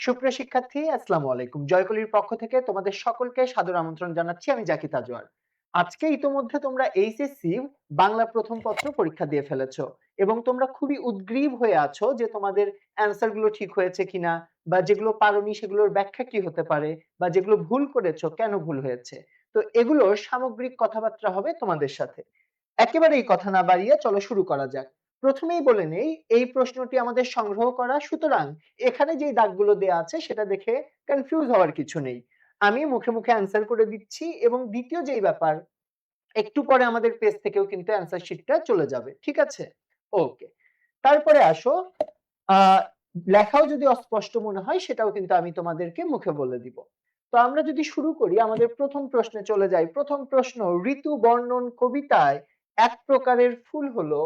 সুপ্রিয় শিক্ষার্থী, আসসালামু আলাইকুম। জয়কলির পক্ষ থেকে তোমাদের সকলকে সাদর আমন্ত্রণ জানাচ্ছি। আমি জাকির তাজওয়ার। আজকে ইতোমধ্যে তোমরা এইচএসসি বাংলা প্রথম পত্র পরীক্ষা দিয়ে ফেলেছো এবং তোমরা খুবই উদগ্রীব হয়ে আছো যে তোমাদের অ্যান্সার গুলো ঠিক হয়েছে কিনা, বা যেগুলো পারোনি সেগুলোর ব্যাখ্যা কি হতে পারে, বা যেগুলো ভুল করেছো কেন ভুল হয়েছে। তো এগুলোর সামগ্রিক কথাবার্তা হবে তোমাদের সাথে। একেবারেই কথা না বাড়িয়ে চলো শুরু করা যাক। প্রথমেই বলে নেই, এই প্রশ্নটি আমাদের সংগ্রহ করা, সুতরাং এখানে যে দাগগুলো দেয়া আছে সেটা দেখে কনফিউজ হওয়ার কিছু নেই। আমি মুখে মুখে অ্যান্সার করে দিচ্ছি এবং দ্বিতীয় যেই ব্যাপার, একটু পরে আমাদের পেজ থেকেও কিন্তু অ্যান্সার শিটটা চলে যাবে। ঠিক আছে? ওকে। তারপরে আসো, আহ লেখাও যদি অস্পষ্ট মনে হয় সেটাও কিন্তু আমি তোমাদেরকে মুখে বলে দিব। তো আমরা যদি শুরু করি, আমাদের প্রথম প্রশ্নে চলে যাই। প্রথম প্রশ্ন, ঋতু বর্ণন কবিতায় এক প্রকারের ফুল হলো।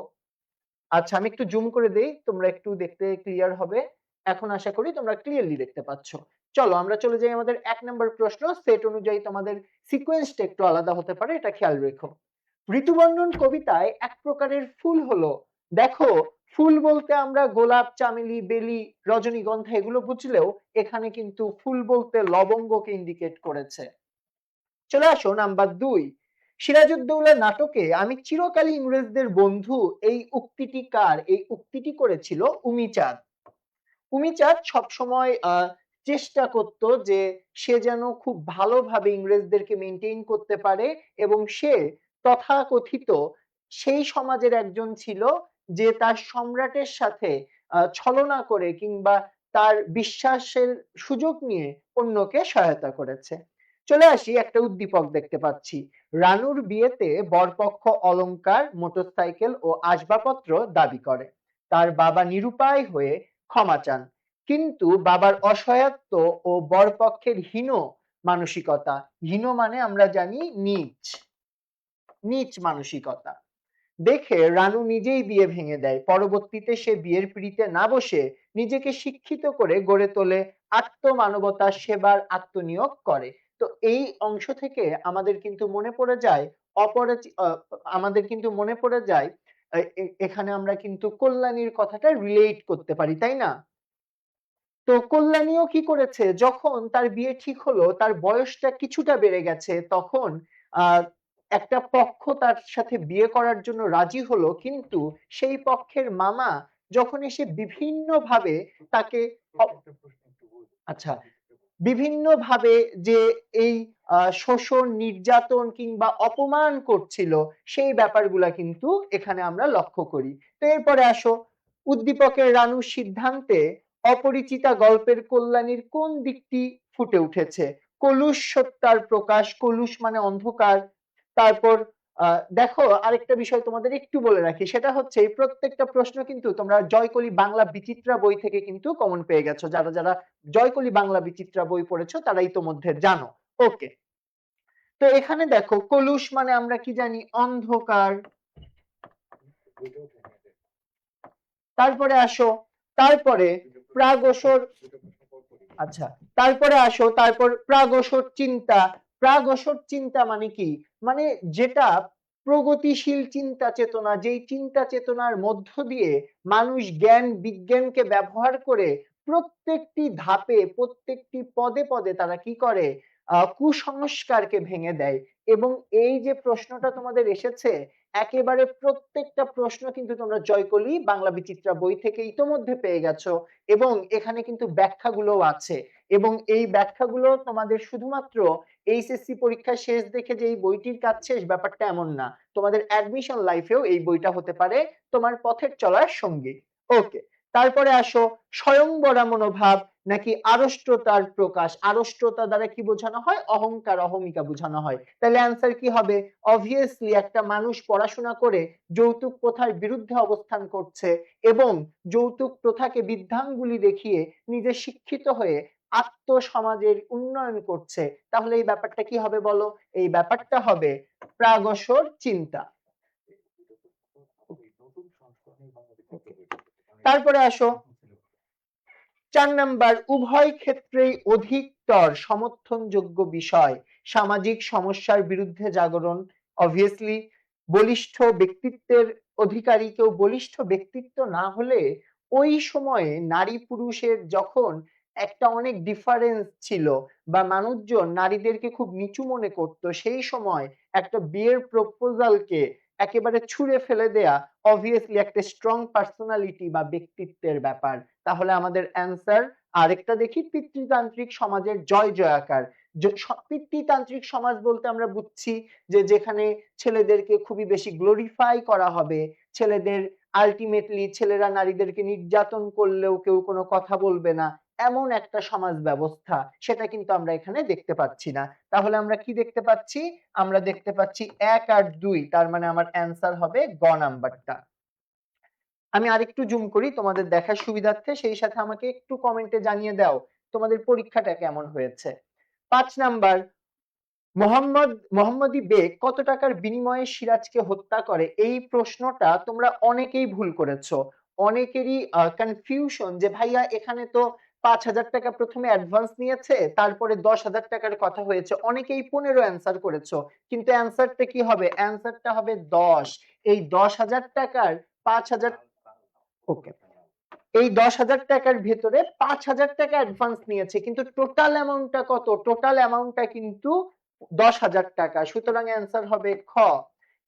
আচ্ছা, আমি একটু জুম করে দেই, তোমরা একটু দেখতে ক্লিয়ার হবে। এখন আশা করি তোমরা ক্লিয়ারলি দেখতে পাচ্ছ। চলো আমরা চলে যাই আমাদের ১ নম্বর প্রশ্ন। সেট অনুযায়ী তোমাদের সিকোয়েন্সটা একটু আলাদা হতে পারে, এটা খেয়াল রেখো। ঋতুবর্ণন কবিতায় এক প্রকারের ফুল হলো। দেখো, ফুল বলতে আমরা গোলাপ, চামেলি, বেলি, রজনীগন্ধা এগুলো বুঝলেও এখানে কিন্তু ফুল বলতে লবঙ্গকে ইন্ডিকেট করেছে। চলে আসো নাম্বার ২। সিরাজউদ্দৌলা নাটকে আমি চিরকালই ইংরেজদের বন্ধু, এই উক্তিটি কার? এই উক্তিটি করেছিল উমিচাঁদ। উমিচাঁদ সবসময় চেষ্টা করত যে সে যেন খুব ভালোভাবে ইংরেজদেরকে মেইনটেইন করতে পারে, এবং সে তথাকথিত সেই সমাজের একজন ছিল যে তার সম্রাটের সাথে ছলনা করে কিংবা তার বিশ্বাসের সুযোগ নিয়ে অন্যকে সহায়তা করেছে। চলে আসি, একটা উদ্দীপক দেখতে পাচ্ছি। রানুর বিয়েতে বরপক্ষ অলংকার, মোটরসাইকেল ও আসবাবপত্র দাবি করে। তার বাবা নিরুপায় হয়ে ক্ষমা চান, কিন্তু বাবার অসহায়ত্ব ও বরপক্ষের হীন মানসিকতা, হীন মানে আমরা জানি নীচ, নীচ মানসিকতা দেখে রানু নিজেই বিয়ে ভেঙে দেয়। পরবর্তীতে সে বিয়ের পিঁড়িতে না বসে নিজেকে শিক্ষিত করে গড়ে তোলে, আত্মমানবতা সেবার আত্মনিয়োগ করে। তো এই অংশ থেকে আমাদের কিন্তু মনে পড়ে যায় আমাদের কিন্তু মনে পড়ে যায় এখানে আমরা কিন্তু কল্যাণীর কথাটা রিলেট করতে পারি, তাই না? তো কল্যাণীও কি করেছে, যখন তার বিয়ে ঠিক হলো, তার বয়সটা কিছুটা বেড়ে গেছে, তখন আহ একটা পক্ষ তার সাথে বিয়ে করার জন্য রাজি হলো, কিন্তু সেই পক্ষের মামা যখন এসে বিভিন্ন ভাবে তাকে আচ্ছা, বিভিন্ন ভাবে যে এই শোষণ, নির্যাতন কিংবা অপমান করছিল, সেই ব্যাপারগুলা কিন্তু এখানে আমরা লক্ষ্য করি। তো এরপরে আসো, উদ্দীপকের রানুর সিদ্ধান্তে অপরিচিতা গল্পের কল্যাণীর কোন দিকটি ফুটে উঠেছে? কলুষ সত্যার প্রকাশ, কলুষ মানে অন্ধকার। তারপর দেখো, আরেকটা বিষয় তোমাদের একটু বলে রাখি, সেটা হচ্ছে এই প্রত্যেকটা প্রশ্ন কিন্তু তোমরা জয়কলি বাংলা বিচিত্রা বই থেকে কিন্তু কমন পেয়ে গেছো। যারা যারা জয়কলি বাংলা বিচিত্রা বই পড়েছো তারা ইতোমধ্যে জানো। ওকে। তো এখানে দেখো, কলুষ মানে আমরা কি জানি? অন্ধকার। তারপরে আসো, তারপরে প্রাগসর। আচ্ছা, তারপরে আসো, তারপর প্রাগসর চিন্তা। প্রাগসর চিন্তা মানে কি? মানে যেটা প্রগতিশীল চিন্তা চেতনা, যেই চিন্তা চেতনার মধ্য দিয়ে মানুষ জ্ঞান বিজ্ঞানকে ব্যবহার করে প্রত্যেকটি ধাপে, প্রত্যেকটি পদে পদে তারা কি করে? কুসংস্কারকে ভেঙে দেয়। এবং এই যে প্রশ্নটা তোমাদের এসেছে, একেবারে প্রত্যেকটা প্রশ্ন কিন্তু তোমরা জয়কলি বাংলা বিচিত্রা বই থেকে ইতোমধ্যে পেয়ে গেছো, এবং এখানে কিন্তু ব্যাখ্যাগুলো আছে। এবং এই ব্যাখ্যাগুলো তোমাদের শুধুমাত্র এইচএসসি পরীক্ষা শেষ দেখে যে এই বইটির কাজ শেষ, ব্যাপারটা এমন না। তোমাদের অ্যাডমিশন লাইফেও এই বইটা হতে পারে তোমার পথের চলার সঙ্গী। ওকে। তারপরে আসো, স্বয়ংবরা মনোভাব নাকি আড়ষ্টতার প্রকাশ? আড়ষ্টতা দ্বারা কি বোঝানো হয়? অহংকার, অহমিকা বোঝানো হয়। তাহলে অ্যান্সার কি হবে? অবভিয়াসলি একটা মানুষ পড়াশোনা করে যৌতুক প্রথার বিরুদ্ধে অবস্থান করছে এবং যৌতুক প্রথাকে বৃদ্ধাঙ্গুলি দেখিয়ে নিজে শিক্ষিত হয়ে আত্ম সমাজের উন্নয়ন করছে, তাহলে এই ব্যাপারটা কি হবে বলো? এই ব্যাপারটা হবে প্রাগসর চিন্তা। তারপরে আসো, ৪ নাম্বার, উভয় ক্ষেত্রেই অধিকতর সমর্থনযোগ্য বিষয় সামাজিক সমস্যার বিরুদ্ধে জাগরণ। অবভিয়াসলি বলিষ্ঠ ব্যক্তিত্বের অধিকারী কেউ বলিষ্ঠ ব্যক্তিত্ব না হলে ওই সময়ে নারী পুরুষের যখন একটা অনেক ডিফারেন্স ছিল বা মানুষজন নারীদেরকে খুব নিচু মনে করত, সেই সময় একটা বিয়ের প্রপোজালকে একেবারে ছুঁড়ে ফেলে দেয়া অবভিয়াসলি একটা স্ট্রং পার্সোনালিটি বা ব্যক্তিত্বের ব্যাপার। তাহলে আমাদের অ্যান্সার আরেকটা দেখি, পিতৃতান্ত্রিক সমাজের জয় জয়াকার। পিতৃতান্ত্রিক সমাজ বলতে আমরা বুঝছি যে যেখানে ছেলেদেরকে খুবই বেশি গ্লোরিফাই করা হবে, ছেলেদের আলটিমেটলি ছেলেরা নারীদেরকে নির্যাতন করলেও কেউ কোনো কথা বলবে না, এমন একটা সমাজ ব্যবস্থা, সেটা কিন্তু আমরা এখানে দেখতে পাচ্ছি না। তাহলে আমরা কি দেখতে পাচ্ছি? আমরা দেখতে পাচ্ছি ১ আর ২, তার মানে আমার অ্যান্সার হবে গ নাম্বারটা। আমি আরেকটু জুম করি তোমাদের দেখার সুবিধার্থে, সেই সাথে আমাকে একটু কমেন্টে জানিয়ে দাও তোমাদের পরীক্ষাটা কেমন হয়েছে। ৫ নাম্বার, মোহাম্মদী বেগ কত টাকার বিনিময়ে সিরাজকে হত্যা করে? এই প্রশ্নটা তোমরা অনেকেই ভুল করেছো। অনেকেরই কনফিউশন যে ভাইয়া এখানে তো ৫,০০০ টাকা প্রথমে অ্যাডভান্স নিয়েছে, তারপরে ১০,০০০ টাকার কথা হয়েছে। অনেকেই ১৫ অ্যান্সার করেছো। কিন্তু অ্যান্সারটা কি হবে? অ্যান্সারটা হবে ১০। এই ১০,০০০ টাকার ৫,০০০, ওকে, এই ১০,০০০ টাকার ভেতরে ৫,০০০ টাকা অ্যাডভান্স নিয়েছে, কিন্তু টোটাল অ্যামাউন্টটা কত? টোটাল অ্যামাউন্টটা কিন্তু ১০,০০০ টাকা। সুতরাং অ্যান্সার হবে খ।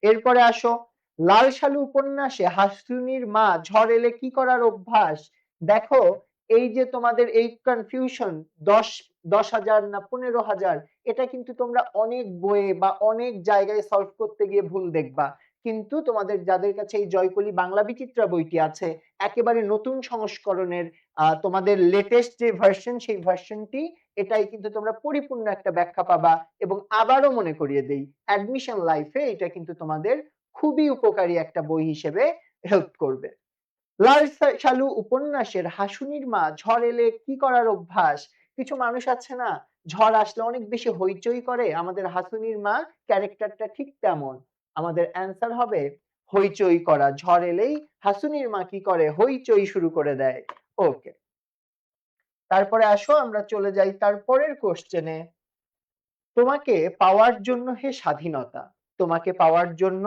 এরপরে আসো, লাল সালু উপন্যাসে হাসিনীর মা ঝড় এলে কি করার অভ্যাস? দেখো, এই যে তোমাদের এই কনফিউশন ১০,০০০ না ১৫,০০০, এটা কিন্তু তোমরা অনেক বইয়ে বা অনেক জায়গায় সলভ করতে গিয়ে ভুল দেখবা। কিন্তু তোমাদের যাদের কাছে এই জয়কলি বাংলা বিচিত্রা বইটি আছে, একেবারে নতুন সংস্করণের তোমাদের লেটেস্ট যে ভার্সন, সেই ভার্সনটি, এটাই কিন্তু তোমরা পরিপূর্ণ একটা ব্যাখ্যা পাবা। এবং আবারও মনে করিয়ে দেই, অ্যাডমিশন লাইফে এটা কিন্তু তোমাদের খুবই উপকারী একটা বই হিসেবে হেল্প করবে। লাল সালু উপন্যাসের হাসুনির মা ঝড় এলে কি করার অভ্যাস? কিছু মানুষ আছে না, ঝড় আসলে অনেক বেশি হইচই করে, আমাদের হাসুনির মা ক্যারেক্টারটা ঠিক তেমন। আমাদের অ্যান্সার হবে হইচই করা। ঝড় এলেই হাসুনির মা কি করে? হইচই শুরু করে দেয়। ওকে, তারপরে আসো আমরা চলে যাই তারপরের কোশ্চেনে। তোমাকে পাওয়ার জন্য হে স্বাধীনতা, তোমাকে পাওয়ার জন্য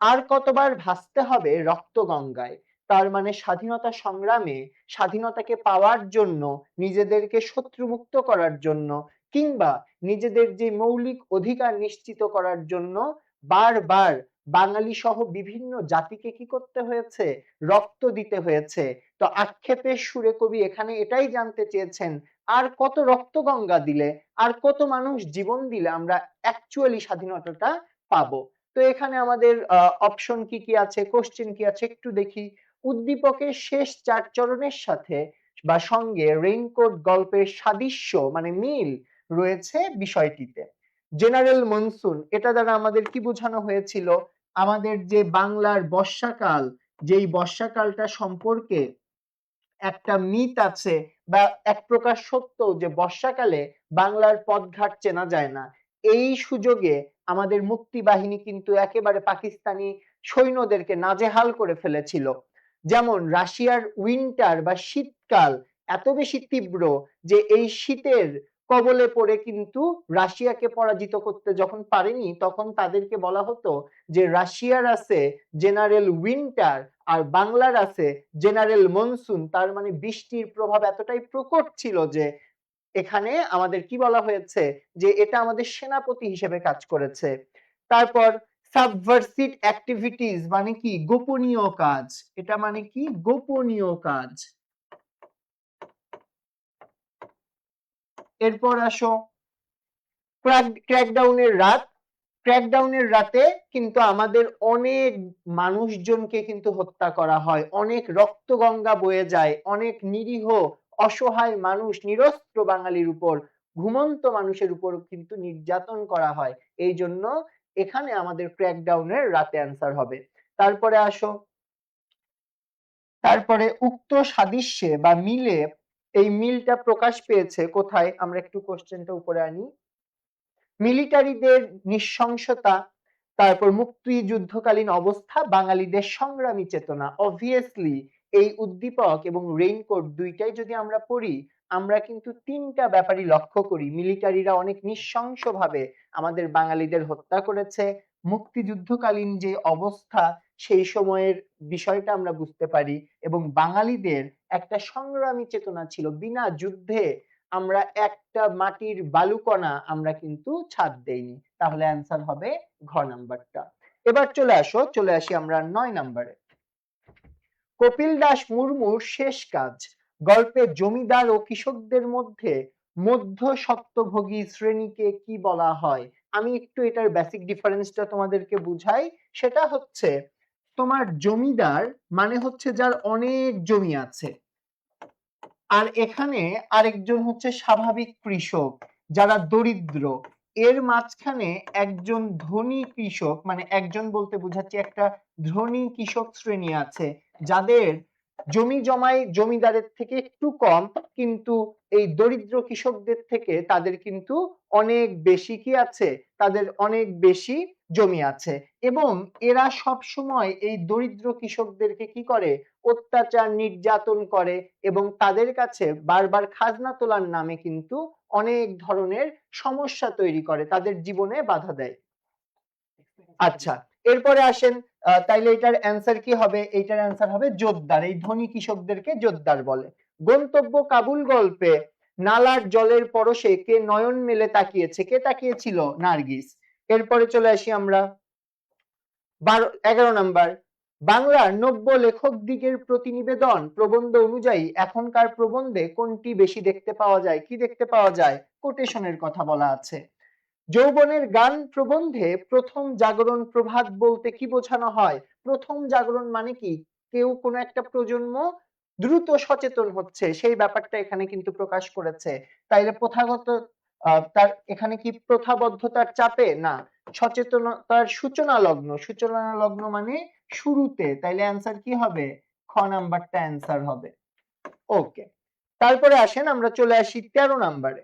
আর কতবার ভাসতে হবে রক্ত গঙ্গায়? তার মানে স্বাধীনতা সংগ্রামে, স্বাধীনতাকে পাওয়ার জন্য, নিজেদেরকে শত্রুমুক্ত করার জন্য, কিংবা নিজেদের যে মৌলিক অধিকার নিশ্চিত করার জন্য বারবার বাঙালি সহ বিভিন্ন জাতিকে কি করতে হয়েছে? রক্ত দিতে হয়েছে। তো আক্ষেপের সুরে কবি এখানে এটাই জানতে চেয়েছেন, আর কত রক্তগঙ্গা দিলে, আর কত মানুষ জীবন দিলে আমরা অ্যাকচুয়ালি স্বাধীনতাটা পাবো? তো এখানে আমাদের অপশন কি কি আছে, কোশ্চেন কি আছে একটু দেখি। উদ্দীপকের শেষ ৪ চরণের সাথে বা সঙ্গে রেইনকোট গল্পের সাদৃশ্য মানে মিল রয়েছে বিষয়টিতে। জেনারেল মনসুন, এটা দ্বারা আমাদের কি বোঝানো হয়েছিল? আমাদের যে বাংলার বর্ষাকাল, যেই বর্ষাকালটা সম্পর্কে একটা মিথ আছে বা এক প্রকার সত্য, যে বর্ষাকালে বাংলার পথঘাট চেনা যায় না। এই সুযোগে আমাদের মুক্তি বাহিনী কিন্তু একেবারে পাকিস্তানি সৈন্যদেরকে নাজেহাল করে ফেলেছিল। যেমন রাশিয়ার উইন্টার বা শীতকাল এত বেশি তীব্র যে এই শীতের কবলে পড়ে কিন্তু রাশিয়াকে পরাজিত করতে যখন পারেনি, তখন তাদেরকে বলা হতো যে রাশিয়ার আছে জেনারেল উইন্টার আর বাংলার আছে জেনারেল মনসুন। তার মানে বৃষ্টির প্রভাব এতটাই প্রকট ছিল যে এখানে আমাদের কি বলা হয়েছে, যে এটা আমাদের সেনাপতি হিসেবে কাজ করেছে। তারপর সাবভার্সিভ অ্যাক্টিভিটিস মানে কি? গোপনীয় কাজ। এটা মানে কি? গোপনীয় কাজ। এরপর আসো ক্র্যাকডাউনের রাত। ক্র্যাকডাউনের রাতে কিন্তু আমাদের অনেক মানুষজনকে কিন্তু হত্যা করা হয়, অনেক রক্তগঙ্গা বয়ে যায়, অনেক নিরীহ অসহায় মানুষ, নিরস্ত্র বাঙালির উপর, ঘুমন্ত মানুষের উপর কিন্তু নির্যাতন করা হয়। এই জন্য এখানে আমাদের ক্র্যাকডাউনের রাতে অ্যান্সার হবে। তারপরে আসো, তারপরে উক্ত সাদৃশ্যে বা মিলে, এই মিলটা প্রকাশ পেয়েছে কোথায়? আমরা একটু কোশ্চেনটা উপরে আনি। মিলিটারিদের নৃশংসতা, তারপর মুক্তিযুদ্ধকালীন অবস্থা, বাঙালিদের সংগ্রামী চেতনা। অবভিয়াসলি এই উদ্দীপক এবং রেইনকোট দুইটাই যদি আমরা পড়ি, আমরা কিন্তু তিনটা ব্যাপারই লক্ষ্য করি। মিলিটারিরা অনেক নৃশংসভাবে আমাদের বাঙালিদের হত্যা করেছে, মুক্তিযুদ্ধকালীন যে অবস্থা সেই সময়ের বিষয়টা আমরা বুঝতে পারি এবং বাঙালিদের একটা সংগ্রামী চেতনা ছিল। বিনা যুদ্ধে আমরা একটা মাটির বালুকণা আমরা কিন্তু ছাড় দেইনি। তাহলে অ্যান্সার হবে ঘ নাম্বারটা। এবার চলে আসি আমরা ৯ নাম্বারে। কপিল দাস মুর্মুর শেষ কাজ গল্পে জমিদার ও কৃষকদের মধ্যে মধ্যস্বত্বভোগী শ্রেণীকে কি বলা হয়? আমি একটু এটার বেসিক ডিফারেন্সটা তোমাদেরকে বুঝাই। সেটা হচ্ছে তোমার জমিদার মানে হচ্ছে যার অনেক জমি আছে, আর এখানে আরেকজন হচ্ছে স্বাভাবিক কৃষক যারা দরিদ্র। এর মাঝখানে একজন ধনী কৃষক, মানে একজন বলতে বোঝাচ্ছি একটা ধনী কৃষক শ্রেণী আছে যাদের জমি জমায় জমিদারের থেকে একটু কম, কিন্তু এই দরিদ্র কৃষকদের থেকে তাদের কিন্তু অনেক বেশি কি আছে, তাদের অনেক বেশি জমি আছে। এবং এরা সব সময় এই দরিদ্র কৃষকদেরকে কি করে, অত্যাচার নির্যাতন করে এবং তাদের কাছে বারবার খাজনা তোলার নামে কিন্তু অনেক ধরনের সমস্যা তৈরি করে, তাদের জীবনে বাধা দেয়। আচ্ছা, এরপরে আসেন, তাইলে এটার অ্যান্সার কি হবে? এটার অ্যান্সার হবে জোরদার। এই ধনী কৃষকদেরকে জোরদার বলে। গন্তব্য কাবুল গল্পে নালার জলের পরশে কে নয়ন মেলে তাকিয়েছে? কে তাকিয়েছিল? নার্গিস। এরপরে চলে আসি আমরা 11 নাম্বার। বাংলার নব্য লেখক দিগের প্রতিনিবেদন প্রবন্ধ অনুযায়ী এখনকার প্রবন্ধে কোনটি বেশি দেখতে পাওয়া যায়? কি দেখতে পাওয়া যায়? কোটেশনের কথা বলা আছে। যৌবনের গান প্রবন্ধে প্রথম জাগরণ প্রভাত বলতে কি বোঝানো হয়? প্রথম জাগরণ মানে কি? কেউ কোনো একটা প্রজন্ম দ্রুত সচেতন হচ্ছে, সেই ব্যাপারটা এখানে কিন্তু প্রকাশ করেছে। তাইলে প্রথাগত তার এখানে কি প্রথাবদ্ধতার চাপে? না, সচেতনতার সূচনা লগ্ন। সূচনা লগ্ন মানে শুরুতে। তাইলে অ্যান্সার কি হবে? খ নাম্বারটা অ্যান্সার হবে। ওকে, তারপরে আসেন আমরা চলে আসি 13 নাম্বারে।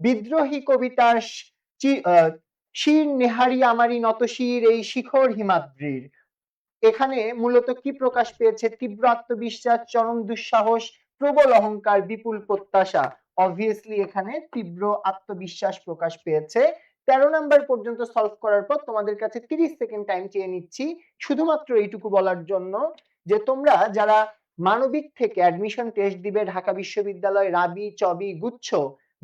বিদ্রোহী কবিতার শির নেহারি আমারি নত শির এই শিখর হিমাদ্রির, এখানে মূলত কি প্রকাশ পেয়েছে? তীব্র আত্মবিশ্বাস, চরম দুঃসাহস, প্রবল অহংকার, বিপুল প্রত্যাশা। অবভিয়াসলি এখানে তীব্র আত্মবিশ্বাস প্রকাশ পেয়েছে। 13 নাম্বার পর্যন্ত সলভ করার পর তোমাদের কাছে 30 সেকেন্ড টাইম চেয়ে নিচ্ছি শুধুমাত্র এইটুকু বলার জন্য যে তোমরা যারা মানবিক থেকে অ্যাডমিশন টেস্ট দিবে ঢাকা বিশ্ববিদ্যালয়, রাবি, চবি, গুচ্ছ,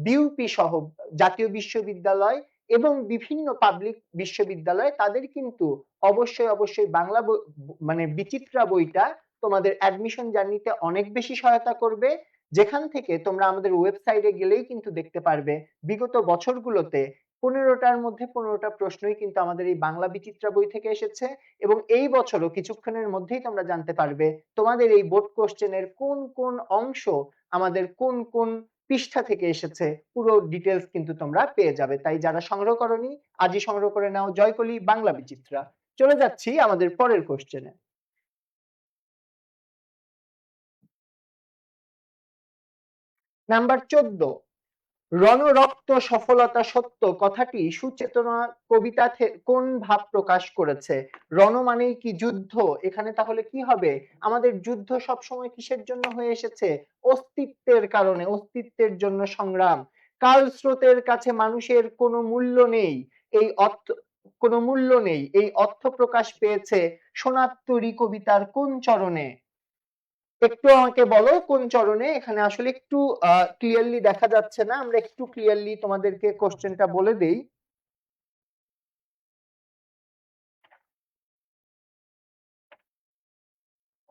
বিউপি সহ জাতীয় বিশ্ববিদ্যালয় এবং বিভিন্ন পাবলিক বিশ্ববিদ্যালয়, তাদের কিন্তু অবশ্যই বাংলা মানে বিচিত্রা বইটা তোমাদের অ্যাডমিশন জার্নিতে অনেক বেশি সহায়তা করবে। যেখান থেকে তোমরা আমাদের ওয়েবসাইটে গেলেই কিন্তু দেখতে পারবে বিগত বছরগুলোতে 15টার মধ্যে 15টা প্রশ্নই কিন্তু আমাদের এই বাংলা বিচিত্রা বই থেকে এসেছে এবং এই বছরও কিছুক্ষণের মধ্যেই তোমরা জানতে পারবে তোমাদের এই বোর্ড কোশ্চেনের কোন কোন অংশ আমাদের কোন কোন পৃষ্ঠা থেকে এসেছে। পুরো ডিটেলস কিন্তু তোমরা পেয়ে যাবে। তাই যারা সংগ্রহ করনি আজই সংগ্রহ করে নাও জয়কলি বাংলা বিচিত্রা। চলে যাচ্ছি আমাদের পরের কোশ্চেনে। নাম্বার 14, রণরক্ত সফলতা সত্য কথাটি সুচেতনা কবিতা কোন ভাব প্রকাশ করেছে? রণ মানেই কি? যুদ্ধ। এখানে তাহলে কি হবে? আমাদের যুদ্ধ সবসময় কিসের জন্য হয়ে এসেছে? অস্তিত্বের কারণে, অস্তিত্বের জন্য সংগ্রাম। কাল স্রোতের কাছে মানুষের কোনো মূল্য নেই, এই অর্থ কোনো মূল্য নেই, এই অর্থ প্রকাশ পেয়েছে সোনার কবিতার কোন চরণে? একটু আমাকে বলো কোন চরণে? এখানে আসলে একটু ক্লিয়ারলি দেখা যাচ্ছে না, আমরা একটু ক্লিয়ারলি তোমাদেরকে কোশ্চেনটা বলে দেই।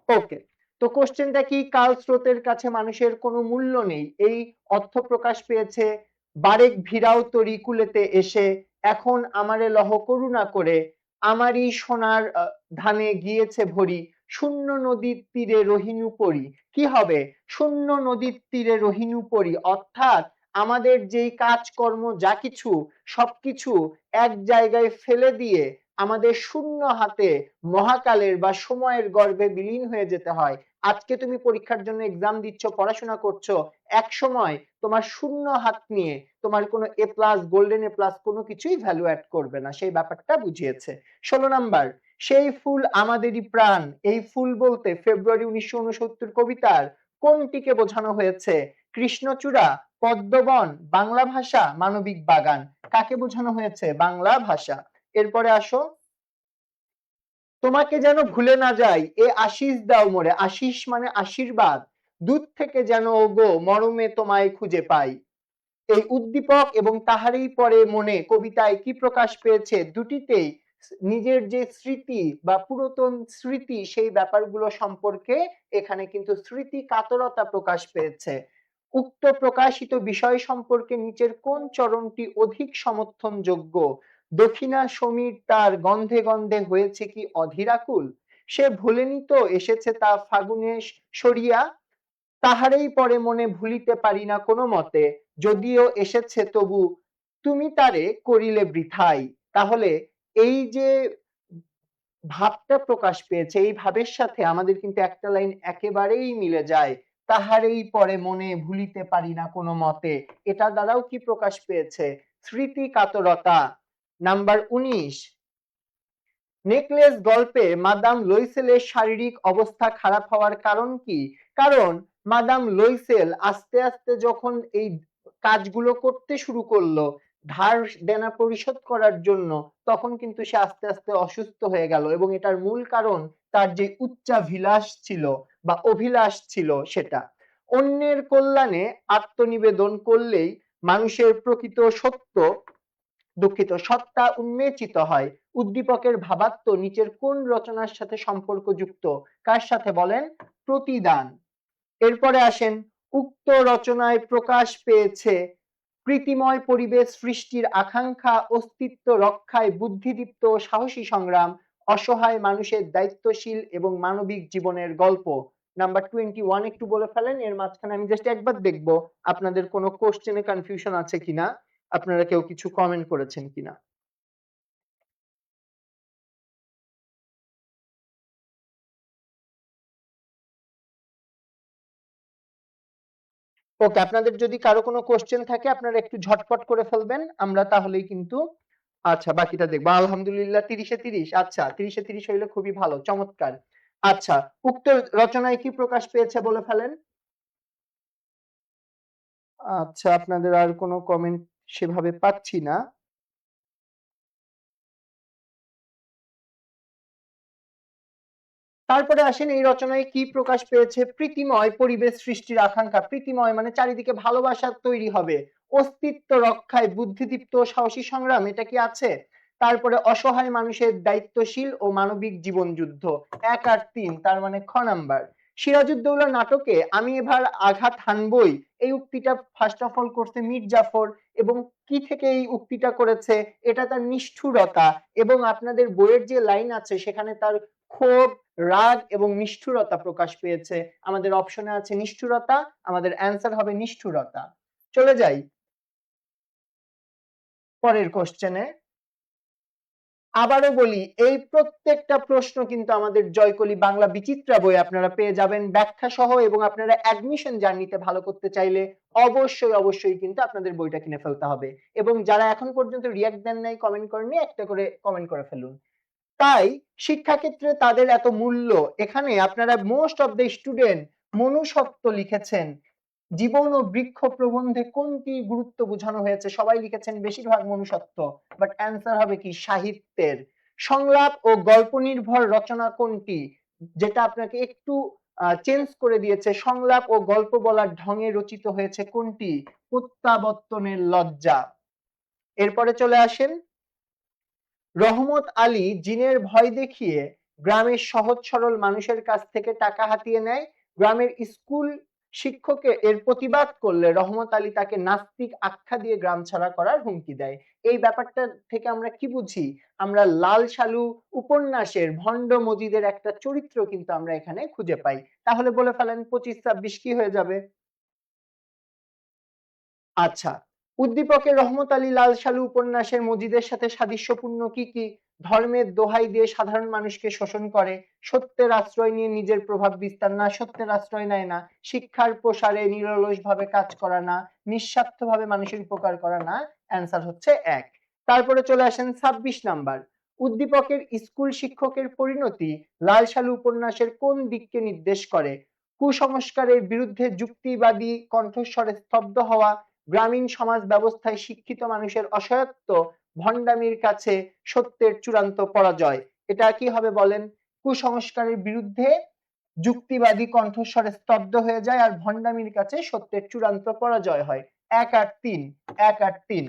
ওকে, তো কোশ্চেনটা কি? কাল স্রোতের কাছে মানুষের কোনো মূল্য নেই, এই অর্থ প্রকাশ পেয়েছে বারেক ভিড়াও তরি কুলেতে এসে এখন আমারে লহ করুণা করে আমারই সোনার ধানে গিয়েছে ভরি শূন্য নদীর তীরে রহিনু পরি। কি হবে? শূন্য নদীর তীরে রহিনু পরি, অর্থাৎ আমাদের যেই কাজকর্ম যা কিছু সবকিছু এক জায়গায় ফেলে দিয়ে আমাদের শূন্য হাতে মহাকালের বা সময়ের গর্ভে বিলীন হয়ে যেতে হয়। আজকে তুমি পরীক্ষার জন্য এক্সাম দিচ্ছ, পড়াশোনা করছো, এক সময় তোমার শূন্য হাত নিয়ে তোমার কোনো এ প্লাস, গোল্ডেন এ প্লাস কোনো কিছুই ভ্যালু অ্যাড করবে না, সেই ব্যাপারটা বুঝিয়েছে। 16 নাম্বার, সেই ফুল আমাদেরই প্রাণ, এই ফুল বলতে ফেব্রুয়ারি 1969 কবিতার কোনটিকে বোঝানো হয়েছে? কৃষ্ণচূড়া, পদ্মবন, বাংলা ভাষা, মানবিক বাগান। কাকে বোঝানো হয়েছে? বাংলা ভাষা। এরপরে আসো, তোমাকে যেন ভুলে না যাই এ আশিস দাও মোরে, আশিস মানে আশীর্বাদ, দূর থেকে যেন ওগো মরমে তোমায় খুঁজে পাই। এই উদ্দীপক এবং তাহারই পরে মনে কবিতায় কি প্রকাশ পেয়েছে? দুটিতেই নিজের যে স্মৃতি বা পুরাতন স্মৃতি সেই ব্যাপারগুলো সম্পর্কে এখানে কিন্তু স্মৃতি কাতরতা প্রকাশ পেয়েছে। উক্ত প্রকাশিত বিষয় সম্পর্কে নিচের কোন চরণটি অধিক সমর্থনযোগ্য? দক্ষিণা সমীর তার গন্ধে গন্ধে হয়েছে কি অধীরাকুল, সে ভুলেনি তো এসেছে তা ফাগুনে সরিয়া, তাহারই পরে মনে ভুলিতে পারি না কোনো মতে, যদিও এসেছে তবু তুমি তারে করিলে বৃথাই। তাহলে এই যে ভাবটা প্রকাশ পেয়েছে এই ভাবের সাথে আমাদের কিন্তু একটা লাইন একেবারেই মিলে যায়, তাহারই পরে মনে ভুলিতে পারি না কোনো মতে, এটা দ্বারাও কি প্রকাশ পেয়েছে? স্মৃতি কাতরতা। নাম্বার 19, নেকলেস গল্পে মাদাম লুইসেলের শারীরিক অবস্থা খারাপ হওয়ার কারণ কি? কারণ মাদাম লুইসেল আস্তে আস্তে যখন এই কাজগুলো করতে শুরু করলো, ধার দেনা পরিশোধ করার জন্য, তখন কিন্তু সে আস্তে আস্তে অসুস্থ হয়ে গেল এবং এটার মূল কারণ তার যে উচ্চাভিলাষ ছিল বা অভিলাষ ছিল সেটা। অন্যের কল্যাণে আত্মনিবেদন করলেই মানুষের প্রকৃত সত্য, দুঃখিত, সত্তা উন্মেচিত হয়। উদ্দীপকের ভাবাত্ম নিচের কোন রচনার সাথে সম্পর্কযুক্ত? কার সাথে বলেন? প্রতিদান। এরপরে আসেন, উক্ত রচনায় প্রকাশ পেয়েছে প্রীতিময় পরিবেশ সৃষ্টির আকাঙ্ক্ষা, অস্তিত্ব রক্ষায় বুদ্ধিদীপ্ত সাহসী সংগ্রাম, অসহায় মানুষের দায়িত্বশীল এবং মানবিক জীবনের গল্প। নাম্বার 21 একটু বলে ফেলেন, এর মাঝখানে আমি জাস্ট একবার দেখবো আপনাদের কোনো কোশ্চেনে কনফিউশন আছে কিনা, আপনারা কেউ কিছু কমেন্ট করেছেন কিনা। ওকে, আপনাদের যদি কারো কোনো কোশ্চেন থাকে আপনারা একটু ঝটপট করে ফেলবেন, আমরা তাহলেই কিন্তু আচ্ছা বাকিটা দেখবো। আলহামদুলিল্লাহ 30-এ 30, আচ্ছা 30-এ 30 হইলে খুবই ভালো, চমৎকার। আচ্ছা, উক্ত রচনায় কি প্রকাশ পেয়েছে বলে ফেলেন। আচ্ছা, আপনাদের আর কোনো কমেন্ট সেভাবে পাচ্ছি না। তারপরে আসেন, এই রচনায় কি প্রকাশ পেয়েছে? প্রীতিময় পরিবেশ সৃষ্টির আকাঙ্ক্ষা। প্রীতিময় মানে চারিদিকে ভালোবাসা তৈরি হবে, অস্তিত্ব রক্ষায় বুদ্ধিদীপ্ত সাহসী সংগ্রাম, এটা কি আছে? তারপরে অসহায় মানুষের দায়িত্বশীল ও মানবিক জীবন যুদ্ধ, 1 আর 3, তার মানে খ নাম্বার। সিরাজউদ্দৌলা নাটকে আমি এবার আঘাত হানবই, এই উক্তিটা ফার্স্ট অফ অল করছে মীর জাফর, এবং কি থেকে এই উক্তিটা করেছে? এটা তার নিষ্ঠুরতা, এবং আপনাদের বইয়ের যে লাইন আছে সেখানে তার ক্ষোভ, রাগ এবং নিষ্ঠুরতা প্রকাশ পেয়েছে। আমাদের অপশনে আছে নিষ্ঠুরতা, আমাদের অ্যান্সার হবে নিষ্ঠুরতা। চলে যাই পরের কোশ্চেনে। আবারও বলি, এই প্রত্যেকটা প্রশ্ন কিন্তু আমাদের জয়কলি বাংলা বিচিত্রা বই আপনারা পেয়ে যাবেন ব্যাখ্যা সহ, এবং আপনারা অ্যাডমিশন জার্নিতে ভালো করতে চাইলে অবশ্যই অবশ্যই কিন্তু আপনাদের বইটা কিনে ফেলতে হবে। এবং যারা এখন পর্যন্ত রিয়াক্ট দেন নাই, কমেন্ট করেননি, একটা করে কমেন্ট করে ফেলুন। তাই শিক্ষাক্ষেত্রে তাদের এত মূল্য। এখানে আপনারা মোস্ট অফ দ্য স্টুডেন্ট মনুষ্যত্ব লিখেছেন। জীবন ও বৃক্ষ প্রবন্ধে কোনটি গুরুত্ব বোঝানো হয়েছে? সবাই লিখেছেন বেশিরভাগ মনুষ্যত্ব, বাট অ্যান্সার হবে কি? সাহিত্যের। সংলাপ ও গল্প নির্ভর রচনা কোনটি? যেটা আপনাকে একটু চেঞ্জ করে দিয়েছে, সংলাপ ও গল্প বলার ঢঙে রচিত হয়েছে কোনটি? প্রত্যাবর্তনের লজ্জা। এরপরে চলে আসেন, রহমত আলী জিনের ভয় দেখিয়ে গ্রামের সহজ সরল মানুষের কাছ থেকে টাকা হাতিয়ে নেয়। গ্রামের স্কুল শিক্ষককে এর প্রতিবাদ করলে রহমত আলী তাকে নাস্তিক আখ্যা দিয়ে গ্রাম ছাড়া করার হুমকি দেয়। এই ব্যাপারটা থেকে আমরা কি বুঝি? আমরা লাল সালু উপন্যাসের ভণ্ড মজিদের একটা চরিত্র কিন্তু আমরা এখানে খুঁজে পাই। তাহলে বলে ফেলেন 25-26 কি হয়ে যাবে? আচ্ছা, উদ্দীপকের রহমত আলী লাল সালু উপন্যাসের মজিদের সাথে সাদৃশ্যপূর্ণ কি কি? ধর্মের দোহাই দিয়ে সাধারণ মানুষকে শোষণ করে, সত্যের আশ্রয় নিয়ে নিজের প্রভাব বিস্তার না, সত্যের আশ্রয় নেয় না, শিক্ষার প্রসারে নিরলস ভাবে কাজ করা না, নিঃস্বার্থ ভাবে মানুষের উপকার করা না। অ্যান্সার হচ্ছে 1। তারপরে চলে আসেন 26 নাম্বার। উদ্দীপকের স্কুল শিক্ষকের পরিণতি লাল সালু উপন্যাসের কোন দিককে নির্দেশ করে? কুসংস্কারের বিরুদ্ধে যুক্তিবাদী কণ্ঠস্বরে স্তব্ধ হওয়া, গ্রামীণ সমাজ ব্যবস্থায় শিক্ষিত মানুষের অসহায়ত্ব, ভণ্ডামির কাছে সত্যের চূড়ান্ত পরাজয়। এটা কি হবে বলেন? কুসংস্কারের বিরুদ্ধে যুক্তিবাদী কণ্ঠস্বরে স্তব্ধ হয়ে যায় আর ভণ্ডামির কাছে সত্যের চূড়ান্ত পরাজয় হয়। ১ আর ৩, ১ আর ৩।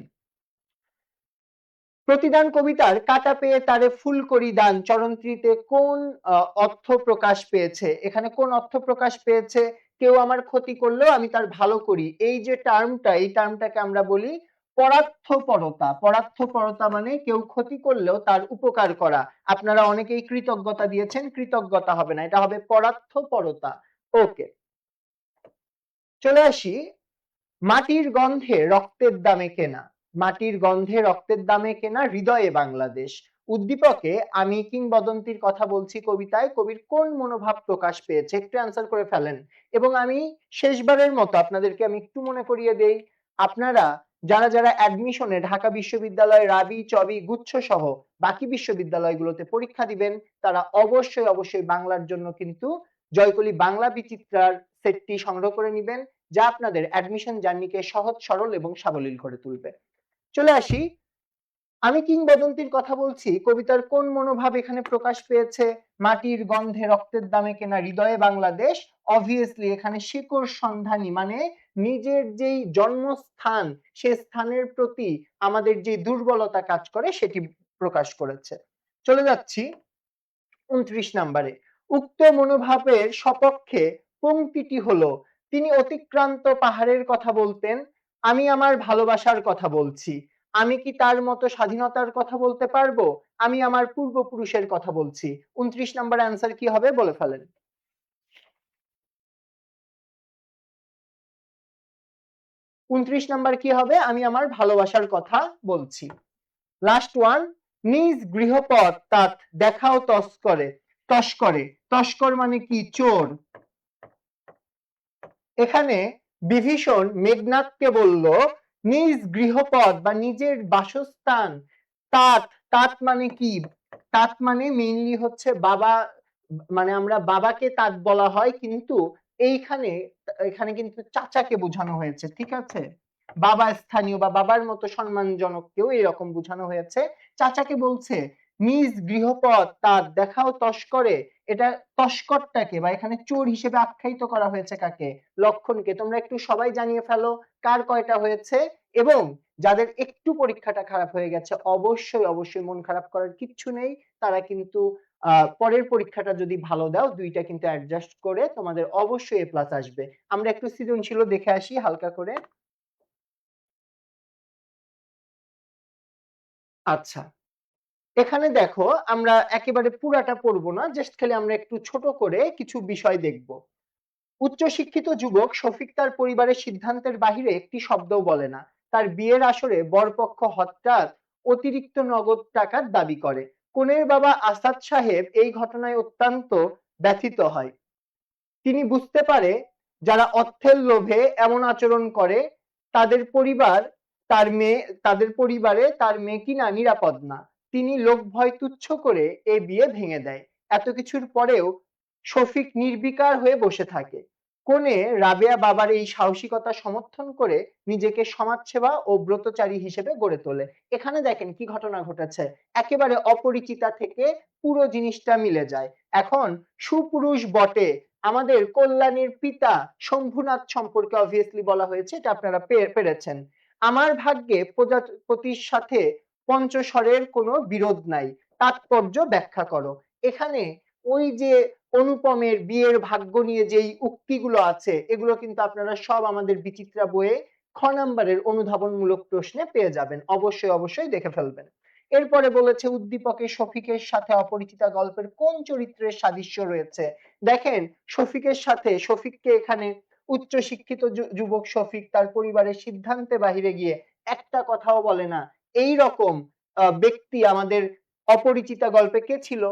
প্রতিদান কবিতার কাটা পেয়ে তারে ফুল করি দান চরণত্রীতে কোন অর্থ প্রকাশ পেয়েছে? এখানে কোন অর্থ প্রকাশ পেয়েছে? কেউ আমার ক্ষতি করলেও আমি তার ভালো করি, এই যে টার্মটা, এই টার্মটাকে আমরা বলি পরার্থপরতা। পরার্থপরতা মানে কেউ ক্ষতি করলেও তার উপকার করা। আপনারা অনেকেই কৃতজ্ঞতা দিয়েছেন, কৃতজ্ঞতা হবে না, এটা হবে পরার্থপরতা। ওকে, চলে আসি মাটির গন্ধে রক্তের দামে কেনা। মাটির গন্ধে রক্তের দামে কেনা, হৃদয়ে বাংলাদেশ। উদ্দীপকে আমি কিংবদন্তির কথা বলছি কবিতায় কবির কোন মনোভাব প্রকাশ পেয়েছে? একটু অ্যান্সার করে ফেলেন। এবং আমি শেষবারের মতো আপনাদেরকে আমি একটু মনে করিয়ে দেই, আপনারা যারা যারা অ্যাডমিশনে ঢাকা বিশ্ববিদ্যালয়, রাবি, চবি, গুচ্ছ সহ বাকি বিশ্ববিদ্যালয়গুলোতে পরীক্ষা দিবেন, তারা অবশ্যই অবশ্যই বাংলার জন্য কিন্তু জয়কলি বাংলা বিচিত্রার সেটটি সংগ্রহ করে নেবেন, যা আপনাদের অ্যাডমিশন জার্নিকে সহজ, সরল এবং সাবলীল করে তুলবে। চলে আসি, আমি কিংবদন্তির কথা বলছি কবিতার কোন মনোভাব এখানে প্রকাশ পেয়েছে? মাটির গন্ধে রক্তের দামে কেনা, হৃদয়ে বাংলাদেশ। অবভিয়াসলি এখানে শিকড় সন্ধানী মানে নিজের যেই জন্মস্থান, সে স্থানের প্রতি আমাদের যে দুর্বলতা কাজ করে সেটি প্রকাশ করেছে। চলে যাচ্ছি ২৯ নম্বরে। উক্ত মনোভাবের সপক্ষে পংক্তিটি হলো, তিনি অতিক্রান্ত পাহাড়ের কথা বলতেন, আমি আমার ভালোবাসার কথা বলছি। আমি কি তার মতো স্বাধীনতার কথা বলতে পারবো? আমি আমার পূর্বপুরুষের কথা বলছি। ২৯ নম্বর অ্যান্সার কি হবে বলে ফেলেন। ২৯ নাম্বার কি হবে? আমি আমার ভালোবাসার কথা বলছি। লাস্ট ওয়ান, নিজ গৃহপথ তাত দেখাও তস্করে। তস্করে, তস্কর মানে কি? চোর। এখানে বিভীষণ মেঘনাদকে বলল নিজ গৃহপথ বা নিজের বাসস্থান তাত, তাত মানে কি? তাত মানে মেইনলি হচ্ছে বাবা, মানে আমরা বাবাকে তাত বলা হয়, কিন্তু এইখানে এখানে কিন্তু চাচাকে বোঝানো হয়েছে, ঠিক আছে? বাবা স্থানীয় বা বাবার মতো সম্মানজনক কেউ, এরকম বোঝানো হয়েছে। চাচাকে বলছে নিজ গৃহপথ তার দেখাও তস্করে। এটা তস্করটাকে বা এখানে চোর হিসেবে আখ্যায়িত করা হয়েছে কাকে? লক্ষণকে। তোমরা একটু সবাই জানিয়ে ফেলো কার কয়টা হয়েছে, এবং যাদের একটু পরীক্ষাটা খারাপ হয়ে গেছে অবশ্যই অবশ্যই মন খারাপ করার কিচ্ছু নেই, তারা কিন্তু পরের পরীক্ষাটা যদি ভালো দাও, দুইটা কিন্তু অ্যাডজাস্ট করে তোমাদের অবশ্যই এ প্লাস আসবে। আমরা একটু সৃজনশীল দেখে আসি হালকা করে। আচ্ছা, এখানে দেখো আমরা একেবারে পুরাটা পড়বো না, জাস্ট খালি আমরা একটু ছোট করে কিছু বিষয় দেখব। উচ্চশিক্ষিত যুবক শফিক তার পরিবারের সিদ্ধান্তের বাহিরে একটি শব্দও বলে না। তার বিয়ের আসরে বরপক্ষ হঠাৎ অতিরিক্ত নগদ টাকার দাবি করে। কনের বাবা আসাদ সাহেব এই ঘটনায় অত্যন্ত ব্যথিত হয়। তিনি বুঝতে পারে যারা অর্থের লোভে এমন আচরণ করে তাদের পরিবার, তার মেয়ে, তাদের পরিবারে তার মেয়ে কিনা নিরাপদ না। তিনি লোক ভয় তুচ্ছ করে এ বিয়ে ভেঙে দেয়। এত কিছুর পরেও শফিক নির্বিকার হয়ে বসে থাকে। কোনে রাবেয়া বাবার এই সাহসিকতা সমর্থন করে নিজেকে সমাজসেবা ও ব্রতচারী হিসেবে গড়ে তোলে। এখানে দেখেন কি ঘটনা ঘটেছে, একেবারে অপরিচিতা থেকে পুরো জিনিসটা মিলে যায়। এখন সুপুরুষ বটে আমাদের কল্যাণীর পিতা শম্ভুনাথ সম্পর্কে অবভিয়াসলি বলা হয়েছে, এটা আপনারা পেরেছেন। আমার ভাগ্যে প্রজাপতির সাথে পঞ্চস্বরের কোনো বিরোধ নাই, তাৎপর্য ব্যাখ্যা করো। এখানে ওই যে অনুপমের বিয়ের ভাগ্য নিয়ে যেই উক্তিগুলো আছে এগুলো কিন্তু আপনারা সব আমাদের বিচিত্রা বইয়ে খ নাম্বারের অনুধাবনমূলক প্রশ্নে পেয়ে যাবেন, অবশ্যই অবশ্যই দেখে ফেলবেন। এরপরে বলেছে উদ্দীপকে শফিকের সাথে অপরিচিতা গল্পের কোন চরিত্রের সাদৃশ্য রয়েছে? দেখেন শফিকের সাথে, শফিককে এখানে উচ্চ শিক্ষিত যুবক শফিক তার পরিবারের সিদ্ধান্তে বাহিরে গিয়ে একটা কথাও বলে না, এই রকম ব্যক্তি আমাদের অপরিচিতা গল্পে কে ছিল?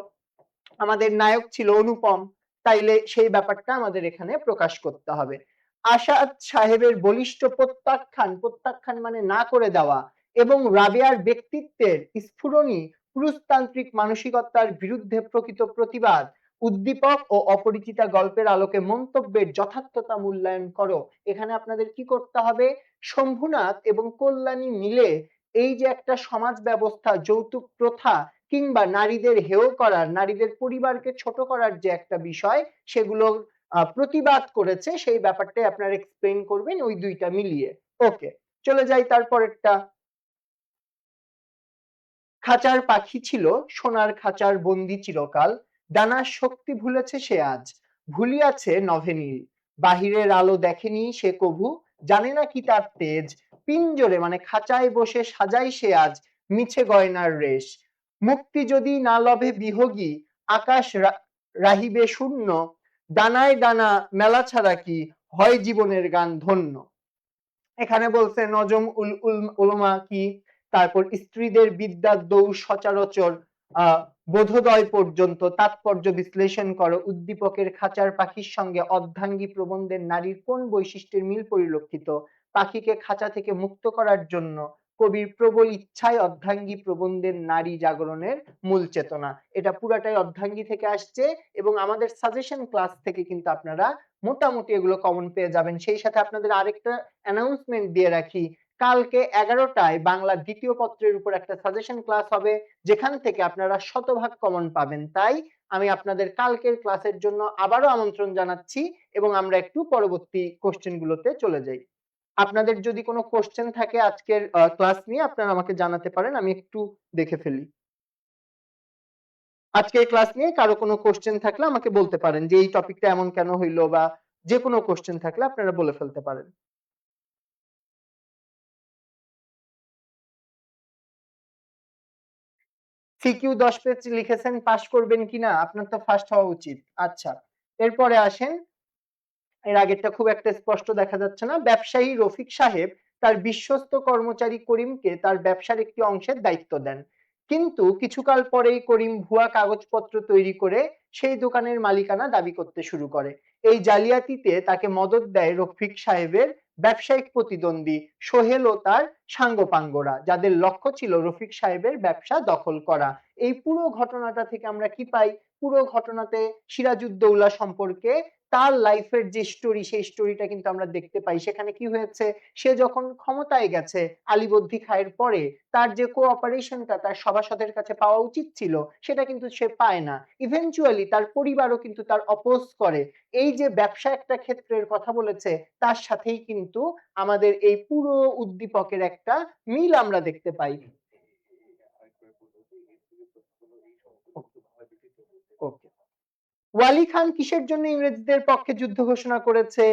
আমাদের নায়ক ছিল অনুপম। তাইলে সেই ব্যাপারটা আমাদের এখানে প্রকাশ করতে হবে। আসাদ সাহেবের বলিষ্ঠ প্রত্যাখ্যান, প্রত্যাখ্যান মানে না করে দেওয়া, এবং রাবেয়ার ব্যক্তিত্বের স্ফুরণী পুরুষতান্ত্রিক মানসিকতার বিরুদ্ধে প্রকৃত প্রতিবাদ। উদ্দীপক ও অপরিচিতা গল্পের আলোকে মন্তব্যের যথার্থতা মূল্যায়ন করো। এখানে আপনাদের কি করতে হবে? শম্ভুনাথ এবং কল্যাণী মিলে এই যে একটা সমাজ ব্যবস্থা, যৌতুক প্রথা কিংবা নারীদের হেয় করার, নারীদের পরিবারকে ছোট করার যে একটা বিষয়, সেগুলোর প্রতিবাদ করেছে, সেই ব্যাপারটাই আপনারা এক্সপ্লেইন করবেন ওই দুইটা মিলিয়ে। ওকে, চলে যাই তারপরেরটা। খাঁচার পাখি ছিল, সোনার খাঁচার বন্দি চিরকাল, ডানার শক্তি ভুলেছে সে আজ, ভুলিয়াছে নভে নীল, বাহিরের আলো দেখেনি সে কভু, জানে না কি তার তেজ, পিঞ্জরে মানে খাঁচায় বসে সাজাই সে আজ মিছে গয়নার রেশ, মুক্তি যদি না লভে বিহগী, আকাশ রাহিবে শূন্য, ডানায় ডানা মেলা ছাড়া কি হয় জীবনের গান ধন্য। এখানে বলছে নজম উল উলমা কি, তারপর স্ত্রীদের বিদ্যার দৌড় সচরাচর বোধোদয় পর্যন্ত তাৎপর্য বিশ্লেষণ করো, উদ্দীপকের খাঁচার পাখির সঙ্গে অর্ধাঙ্গী প্রবন্ধের নারীর কোন বৈশিষ্ট্যের মিল পরিলক্ষিত, পাখিকে খাঁচা থেকে মুক্ত করার জন্য কবির প্রবল ইচ্ছায় অর্ধাঙ্গী প্রবন্ধের নারী জাগরণের মূল চেতনা। এটা পুরাটাই অর্ধাঙ্গী থেকে আসছে এবং আমাদের সাজেশন ক্লাস থেকে কিন্তু আপনারা মোটামুটি এগুলো কমন পেয়ে যাবেন। সেই সাথে আপনাদের আরেকটা অ্যানাউন্সমেন্ট দিয়ে রাখি, কালকে 11টায় বাংলা দ্বিতীয় পত্রের উপর একটা সাজেশন ক্লাস হবে, যেখান থেকে আপনারা শতভাগ কমন পাবেন। তাই আমি আপনাদের কালকের ক্লাসের জন্য আবারও আমন্ত্রণ জানাচ্ছি এবং আমরা একটু পরবর্তী কোশ্চেন গুলোতে চলে যাই। আপনাদের যদি কোনো কোশ্চেন থাকে আজকের ক্লাস নিয়ে, আপনারা আমাকে জানাতে পারেন, আমি একটু দেখে ফেলি। আজকের ক্লাস নিয়ে কারো কোনো কোশ্চেন থাকলে আমাকে বলতে পারেন যে এই টপিকটা এমন কেন হইলো, বা যে কোনো কোশ্চেন থাকলে আপনারা বলে ফেলতে পারেন। সিকিউ 10 পেজ লিখেছেন, পাস করবেন কিনা? আপনার তো ফার্স্ট হওয়া উচিত। আচ্ছা, এরপরে আসেন। এর আগেরটা খুব একটা স্পষ্ট দেখা যাচ্ছে না। ব্যবসায়ী রফিক সাহেব তার বিশ্বস্ত কর্মচারী করিমকে তার ব্যবসার একটি অংশের দায়িত্ব দেন, কিন্তু কিছুকাল পরেই করিম ভুয়া কাগজপত্র তৈরি করে সেই দোকানের মালিকানা দাবি করতে শুরু করে। এই জালিয়াতিতে তাকে মদদ দেয় রফিক সাহেবের ব্যবসায়িক প্রতিদ্বন্দ্বী সোহেল ও তার সাঙ্গপাঙ্গরা, যাদের লক্ষ্য ছিল রফিক সাহেবের ব্যবসা দখল করা। এই পুরো ঘটনাটা থেকে আমরা কি পাই? পুরো ঘটনাতে সিরাজউদ্দৌলা সম্পর্কে তার লাইফের যে স্টোরি, সেই স্টোরিটা কিন্তু আমরা দেখতে পাই। সেখানে কি হয়েছে, সে যখন ক্ষমতায় গেছে আলীবর্দী খাঁয়ের পরে, তার যে কোঅপারেশনটা তার সভাসদের কাছে পাওয়া উচিত ছিল, সেটা কিন্তু সে পায় না। ইভেনচুয়ালি তার পরিবারও কিন্তু তার অপোজ করে। এই যে ব্যবসা একটা ক্ষেত্রের কথা বলেছে, তার সাথেই কিন্তু আমাদের এই পুরো উদ্দীপকের একটা মিল আমরা দেখতে পাই। ওকে, ওয়ালি খান কিসের জন্য ইংরেজদের পক্ষে যুদ্ধ ঘোষণা করেছে?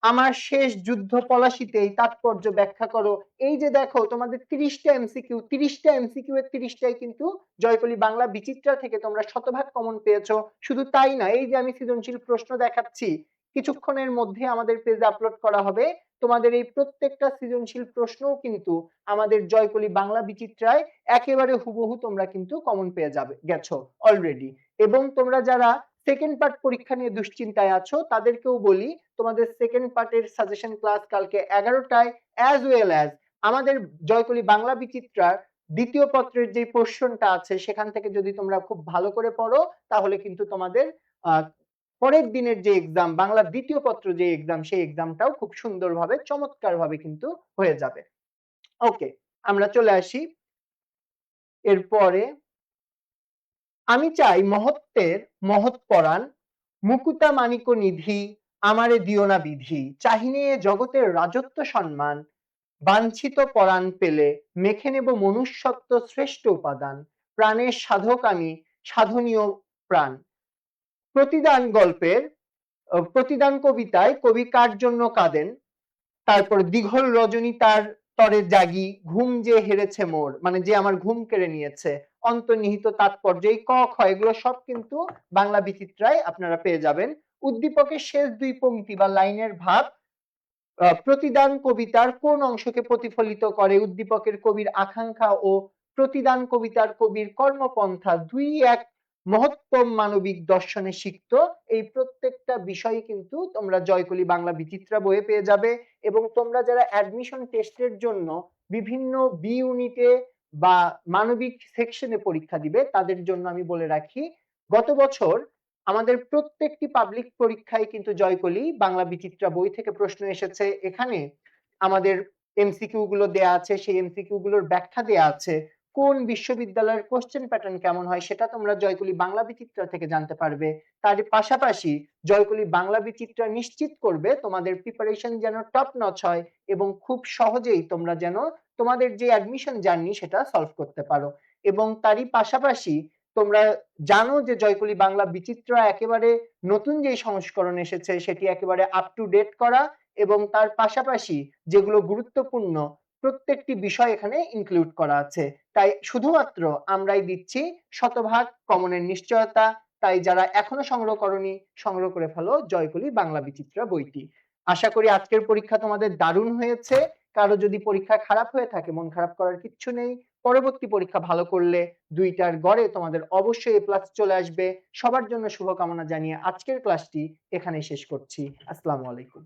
আমার শেষ যুদ্ধ পলাশিতেই, তাৎপর্য ব্যাখ্যা করো। এই যে দেখো, তোমাদের 30টা এমসিকিউ, 30টা এমসিকিউ এর 30টাই কিন্তু জয়কলি বাংলা বিচিত্রা থেকে তোমরা শতভাগ কমন পেয়েছো। শুধু তাই না, এই যে আমি সৃজনশীল প্রশ্ন দেখাচ্ছি, কিছুক্ষণের মধ্যে আমাদের পেজে আপলোড করা হবে। তোমাদের এই প্রত্যেকটা সৃজনশীল প্রশ্নও কিন্তু আমাদের জয়কলি বাংলা বিচিত্রায় একেবারে হুবহু তোমরা কিন্তু কমন পেয়ে যাবে গেছো অলরেডি। এবং তোমরা যারা সেকেন্ড পার্ট পরীক্ষা নিয়ে দুশ্চিন্তায় আছো, তাদেরকেও বলি তোমাদের সেকেন্ড পার্টের সাজেশন ক্লাস কালকে 11টায়, অ্যাজ ওয়েল অ্যাজ আমাদের জয়কলি বাংলা বিচিত্রার দ্বিতীয় পত্রের যে পোর্শনটা আছে, সেখান থেকে যদি তোমরা খুব ভালো করে পড়ো, তাহলে কিন্তু তোমাদের পরের দিনের যে এক্সাম, বাংলা দ্বিতীয় পত্র যে এক্সাম, সেই এক্সামটাও খুব সুন্দরভাবে চমৎকারভাবে কিন্তু হয়ে যাবে। ওকে, আমরা চলে আসি এরপরে। আমি চাই মহত্বের মহৎ পরাণ, মুকুতা মানিক নিধি, আমারে দিও না বিধি, চাহিনে জগতের রাজত্ব সম্মান, বাঞ্ছিত পরাণ পেলে মেখে নেব মনুষ্যত্ব শ্রেষ্ঠ উপাদান, প্রাণের সাধক আমি, সাধনীয় প্রাণ। প্রতিদান গল্পের প্রতিদান কবিতায় কবি কার জন্য কাঁদেন? তারপর দীঘল রজনী তার তরে জাগি, ঘুম যে হেরেছে মোর, মানে যে আমার ঘুম কেড়ে নিয়েছে, অন্তর্নিহিত তাৎপর্য, এই ক খ এগুলো সব কিন্তু বাংলা বিচিত্রায় আপনারা পেয়ে যাবেন। উদ্দীপকের শেষ দুই পংক্তি বা লাইনের ভাব প্রতিদান কবিতার কোন অংশকে প্রতিফলিত করে? উদ্দীপকের কবির আকাঙ্ক্ষা ও প্রতিদান কবিতার কবির কর্মপন্থা দুই এক মহত্তম মানবিক দর্শনে সিক্ত। এই প্রত্যেকটা বিষয় কিন্তু তোমরা জয়কলি বাংলা বিচিত্রা বইয়ে পেয়ে যাবে। এবং তোমরা যারা অ্যাডমিশন টেস্টের জন্য বিভিন্ন বি ইউনিটে বা মানবিক সেকশনে পরীক্ষা দিবে, তাদের জন্য আমি বলে রাখি, গত বছর আমাদের প্রত্যেকটি পাবলিক পরীক্ষায় কিন্তু জয়কলি বাংলা বিচিত্রা বই থেকে প্রশ্ন এসেছে। এখানে আমাদের এমসিকিউ গুলো দেয়া আছে, সেই এমসিকিউ গুলোর ব্যাখ্যা দেয়া আছে। কোন বিশ্ববিদ্যালয়ের কোয়েশ্চেন প্যাটার্ন কেমন হয় সেটা তোমরা জয়কলি বাংলা বিচিত্রা থেকে জানতে পারবে। তার পাশাপাশি জয়কলি বাংলা বিচিত্রা নিশ্চিত করবে তোমাদের প্রিপারেশন যেন টপ নচ হয় এবং খুব সহজেই তোমরা যেন তোমাদের যে অ্যাডমিশন জার্নি সেটা সলভ করতে পারো। এবং তারই পাশাপাশি তোমরা জানো যে জয়কলি বাংলা বিচিত্রা একেবারে নতুন যে সংস্করণ এসেছে সেটি একেবারে আপ টু ডেট করা এবং তার পাশাপাশি যেগুলো গুরুত্বপূর্ণ প্রত্যেকটি বিষয় এখানে ইনক্লুড করা আছে। তাই শুধুমাত্র আমরাই দিচ্ছি শতভাগ কমনের নিশ্চয়তা। তাই যারা এখনো সংগ্রহ করনি সংগ্রহ করে ফেলো জয়কলি বাংলা বিচিত্রা বইটি। আশা করি আজকের পরীক্ষা তোমাদের দারুণ হয়েছে। কারো যদি পরীক্ষা খারাপ হয়ে থাকে মন খারাপ করার কিচ্ছু নেই। পরবর্তী পরীক্ষা ভালো করলে ২ টার গড়ে তোমাদের অবশ্যই এ প্লাস চলে আসবে। সবার জন্য শুভকামনা জানিয়ে আজকের ক্লাসটি এখানেই শেষ করছি। আসসালামু আলাইকুম।